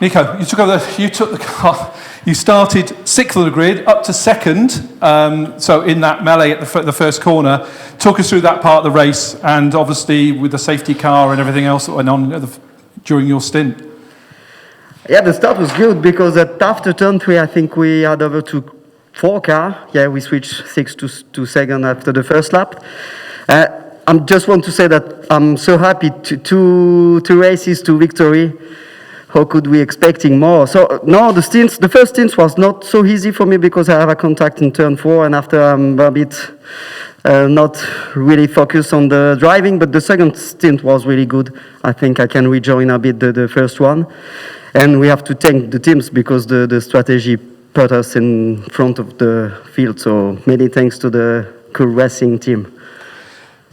Nico, you took the car. You started sixth on the grid, up to second. So in that melee at the first corner, talk us through that part of the race, and obviously with the safety car and everything else that went on during your stint. Yeah, the start was good because after turn 3, I think we had over to 4 car. Yeah, we switched 6 to second after the first lap. I just want to say that I'm so happy two races to victory. How could we expecting more? So no, the first stint was not so easy for me because I have a contact in turn 4, and after I'm a bit not really focused on the driving, but the second stint was really good. I think I can rejoin a bit the first one. And we have to thank the teams because the strategy put us in front of the field. So many thanks to the Cool Racing team.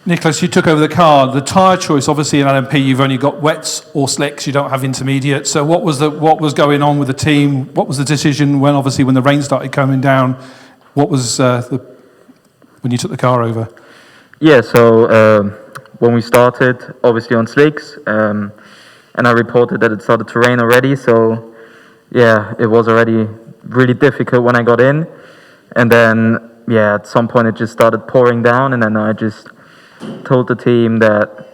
Nicholas, you took over the car. The tyre choice, obviously in LMP, you've only got wets or slicks. You don't have intermediate. So what was going on with the team? What was the decision when the rain started coming down? What was when you took the car over? Yeah, so when we started, obviously on slicks, and I reported that it started to rain already. So yeah, it was already really difficult when I got in, and then at some point it just started pouring down, and then I just told the team that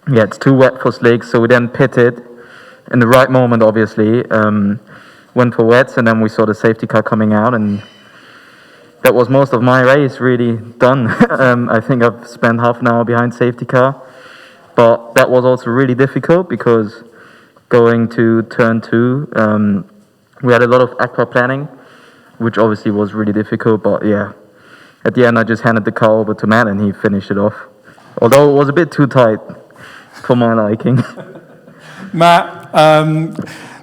it's too wet for slicks, so we then pitted in the right moment, obviously, went for wets, and then we saw the safety car coming out, and that was most of my race really done. I think I've spent half an hour behind safety car, but that was also really difficult because going to turn 2, we had a lot of aqua planning, which obviously was really difficult, but yeah. At the end, I just handed the car over to Matt, and he finished it off. Although it was a bit too tight for my liking. Matt,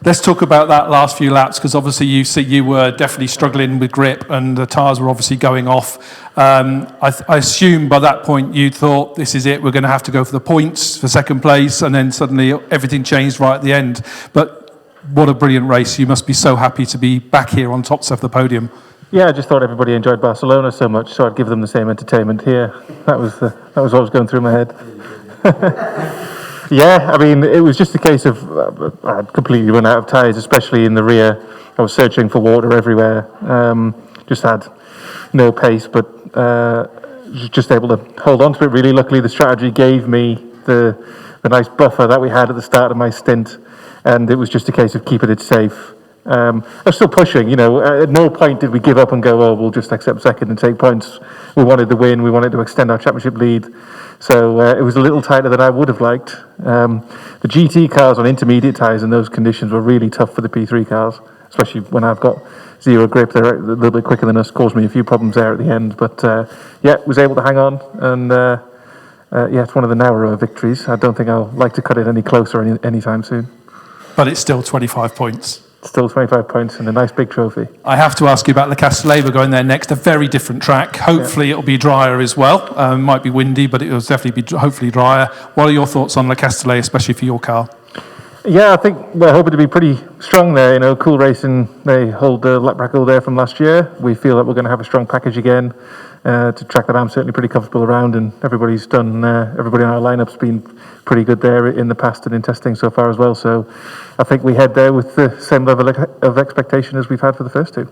let's talk about that last few laps, because obviously you were definitely struggling with grip, and the tyres were obviously going off. I assume by that point you thought, this is it, we're going to have to go for the points for second place, and then suddenly everything changed right at the end. But what a brilliant race. You must be so happy to be back here on top of the podium. Yeah, I just thought everybody enjoyed Barcelona so much, so I'd give them the same entertainment here. That was what was going through my head. Yeah, I mean, it was just a case of I had completely run out of tyres, especially in the rear. I was searching for water everywhere. Just had no pace, but just able to hold on to it. Really, luckily, the strategy gave me the nice buffer that we had at the start of my stint, and it was just a case of keeping it safe. I was still pushing, at no point did we give up and go, oh, we'll just accept second and take points. We wanted the win, we wanted to extend our championship lead. So it was a little tighter than I would have liked. The GT cars on intermediate tyres in those conditions were really tough for the P3 cars, especially when I've got zero grip. They're a little bit quicker than us, caused me a few problems there at the end. But was able to hang on, and it's one of the narrower victories. I don't think I'll like to cut it any closer anytime soon. But it's still 25 points. Still 25 points and a nice big trophy. I have to ask you about Le Castellet. We're going there next. A very different track. Hopefully it'll be drier as well. Might be windy, but it'll definitely be hopefully drier. What are your thoughts on Le Castellet, especially for your car? Yeah, I think we're hoping to be pretty strong there. Cool Racing, they hold the lap record there from last year. We feel that we're going to have a strong package again. To track that I'm certainly pretty comfortable around, and everybody in our lineup's been pretty good there in the past and in testing so far as well. So I think we head there with the same level of expectation as we've had for the first two.